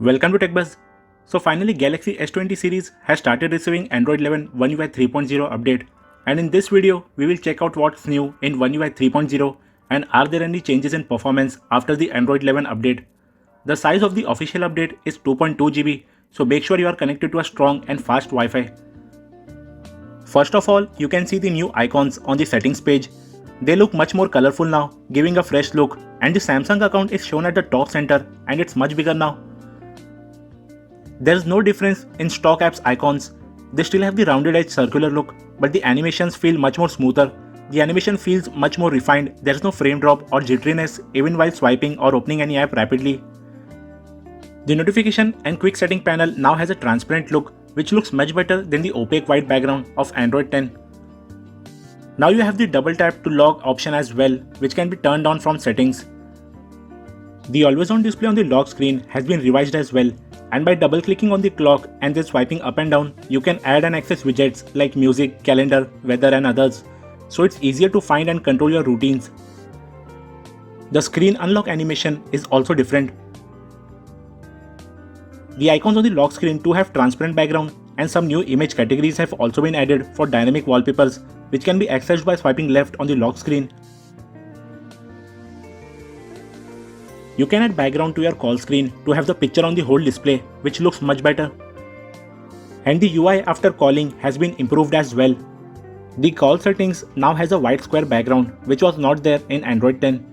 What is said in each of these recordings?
Welcome to TechBuzz. So finally Galaxy S20 series has started receiving Android 11 One UI 3.0 update, and in this video we will check out what's new in One UI 3.0 and are there any changes in performance after the Android 11 update. The size of the official update is 2.2 GB, so make sure you are connected to a strong and fast Wi-Fi. First of all, you can see the new icons on the settings page. They look much more colorful now, giving a fresh look, and the Samsung account is shown at the top center and it's much bigger now. There's no difference in stock apps icons. They still have the rounded edge circular look, but the animations feel much more smoother. The animation feels much more refined. There's no frame drop or jitteriness even while swiping or opening any app rapidly. The notification and quick setting panel now has a transparent look, which looks much better than the opaque white background of Android 10. Now you have the double tap to lock option as well, which can be turned on from settings. The always on display on the lock screen has been revised as well, and by double clicking on the clock and then swiping up and down, you can add and access widgets like music, calendar, weather and others, so it's easier to find and control your routines. The screen unlock animation is also different. The icons on the lock screen too have transparent background, and some new image categories have also been added for dynamic wallpapers, which can be accessed by swiping left on the lock screen. You can add background to your call screen to have the picture on the whole display, which looks much better. And the UI after calling has been improved as well. The call settings now has a white square background, which was not there in Android 10.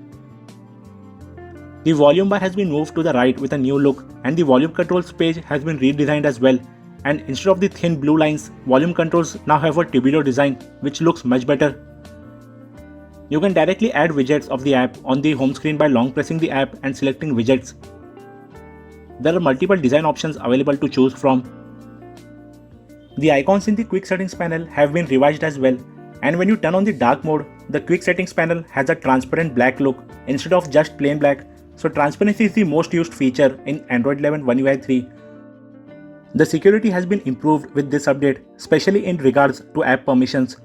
The volume bar has been moved to the right with a new look, and the volume controls page has been redesigned as well, and instead of the thin blue lines, volume controls now have a tubular design, which looks much better. You can directly add widgets of the app on the home screen by long pressing the app and selecting widgets. There are multiple design options available to choose from. The icons in the quick settings panel have been revised as well, and when you turn on the dark mode, the quick settings panel has a transparent black look instead of just plain black, so transparency is the most used feature in Android 11 One UI 3. The security has been improved with this update, especially in regards to app permissions.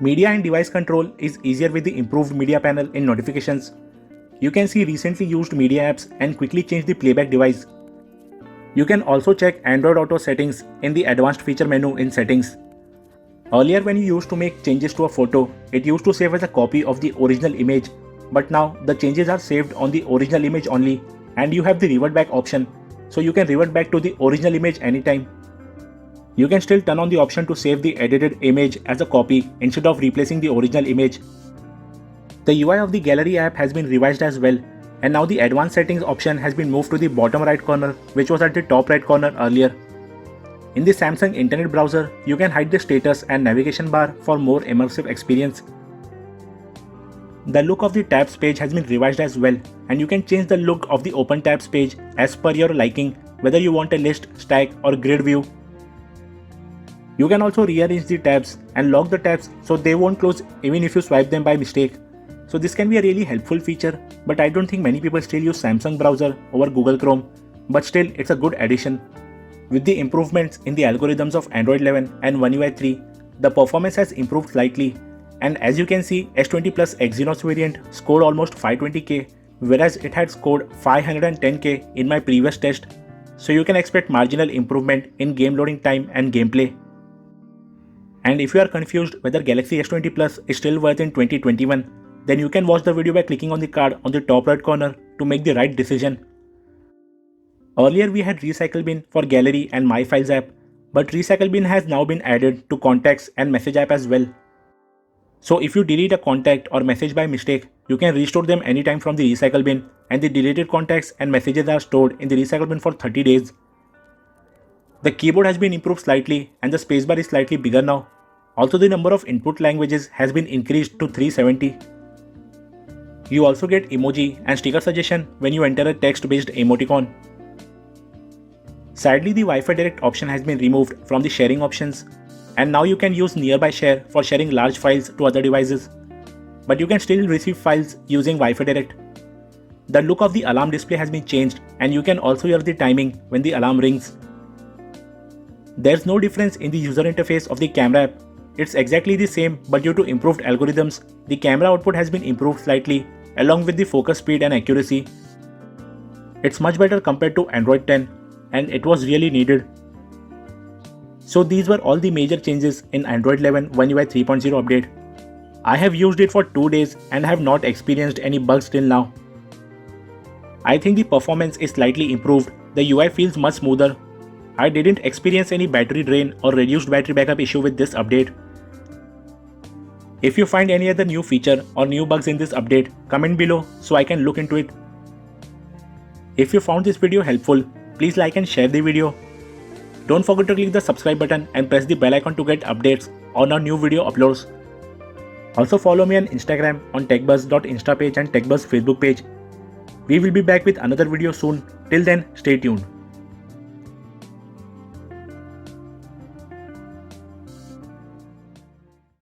Media and device control is easier with the improved media panel in notifications. You can see recently used media apps and quickly change the playback device. You can also check Android Auto settings in the advanced feature menu in settings. Earlier when you used to make changes to a photo, it used to save as a copy of the original image, but now the changes are saved on the original image only, and you have the revert back option, so you can revert back to the original image anytime. You can still turn on the option to save the edited image as a copy instead of replacing the original image. The UI of the Gallery app has been revised as well, and now the advanced settings option has been moved to the bottom right corner, which was at the top right corner earlier. In the Samsung internet browser, you can hide the status and navigation bar for more immersive experience. The look of the tabs page has been revised as well, and you can change the look of the open tabs page as per your liking, whether you want a list, stack or grid view. You can also rearrange the tabs and lock the tabs so they won't close even if you swipe them by mistake. So this can be a really helpful feature, but I don't think many people still use Samsung browser over Google Chrome, but still it's a good addition. With the improvements in the algorithms of Android 11 and One UI 3, the performance has improved slightly, and as you can see, S20 Plus Exynos variant scored almost 520k, whereas it had scored 510k in my previous test, so you can expect marginal improvement in game loading time and gameplay. And if you are confused whether Galaxy S20 Plus is still worth in 2021, then you can watch the video by clicking on the card on the top right corner to make the right decision. Earlier we had Recycle Bin for Gallery and My Files app, but Recycle Bin has now been added to Contacts and Message app as well. So if you delete a contact or message by mistake, you can restore them anytime from the Recycle Bin, and the deleted contacts and messages are stored in the Recycle Bin for 30 days. The keyboard has been improved slightly and the spacebar is slightly bigger now. Also, the number of input languages has been increased to 370. You also get emoji and sticker suggestion when you enter a text-based emoticon. Sadly, the Wi-Fi Direct option has been removed from the sharing options, and now you can use Nearby Share for sharing large files to other devices. But you can still receive files using Wi-Fi Direct. The look of the alarm display has been changed, and you can also hear the timing when the alarm rings. There's no difference in the user interface of the camera app. It's exactly the same, but due to improved algorithms, the camera output has been improved slightly, along with the focus speed and accuracy. It's much better compared to Android 10 and it was really needed. So these were all the major changes in Android 11 One UI 3.0 update. I have used it for 2 days and have not experienced any bugs till now. I think the performance is slightly improved, the UI feels much smoother. I didn't experience any battery drain or reduced battery backup issue with this update. If you find any other new feature or new bugs in this update, comment below so I can look into it. If you found this video helpful, please like and share the video. Don't forget to click the subscribe button and press the bell icon to get updates on our new video uploads. Also follow me on Instagram on techbuzz.insta page and techbuzz Facebook page. We will be back with another video soon. Till then, stay tuned.